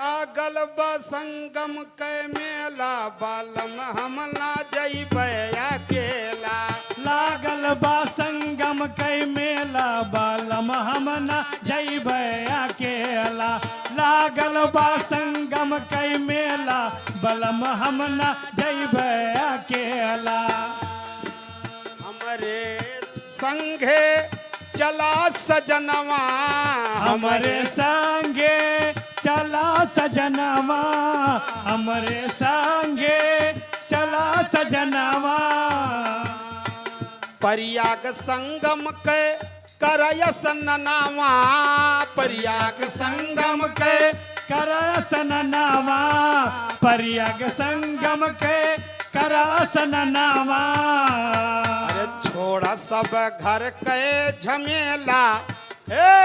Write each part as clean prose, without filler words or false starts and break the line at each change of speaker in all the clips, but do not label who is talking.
लागल बा संगम के मेला बालम हम ना जइबै अकेला।
लागल बा संगम के मेला बालम हम ना जइबै अकेला। लागल बा संगम के मेला बलम हम ना जइबै अकेला।
हमरे संगे चला सजनवा
हमरे संगे चला सजनवा। हमरे संगे चला सजनवा।
प्रयाग संगम के करय सननावा। प्रयाग संगम के
करसननावा। प्रयाग संगम के करसननावा।
अरे छोड़ा सब घर के झमेला। हे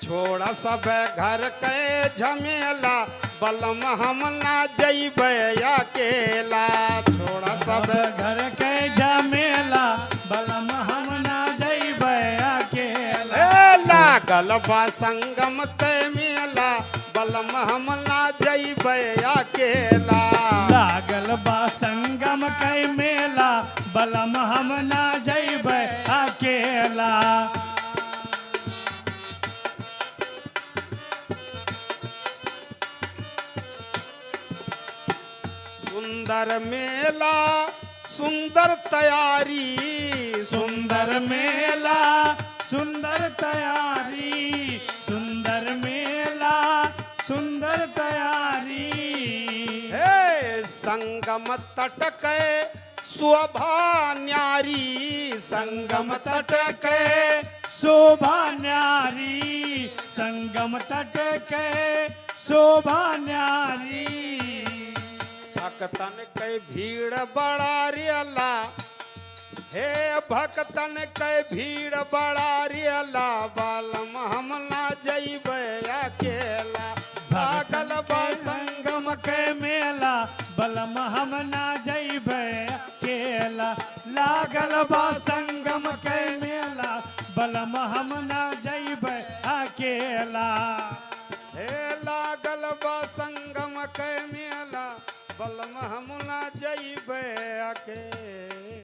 छोड़ा सब घर के झमेला बलम हम ना जइबै अकेला। छोड़ा सब
घर के झमेला बलम हम ना जइबै अकेला।
लागल बा संगम के मेला बलम हम ना जइबै अकेला।
लागल बा संगम के मेला बलम हम ना जइबै अकेला।
सुंदर मेला सुंदर तैयारी।
सुंदर मेला सुंदर तैयारी। सुंदर मेला सुंदर तैयारी।
हे संगम तट के शोभा न्यारी। संगम तट के
शोभा न्यारी। संगम तट के शोभा न्यारी।
भक्तन के भीड़ बड़ा रियला। हे भक्तन के भीड़ बड़ा रियला बालम हम ना जइबै अकेला। लागल बा संगम
के मेला बलम हम ना जइबै अकेला। लागल बा संगम के मेला बलम हम ना जइबै अकेला।
हे लागल बा संगम के मेला बलम हम ना जइबै अकेला।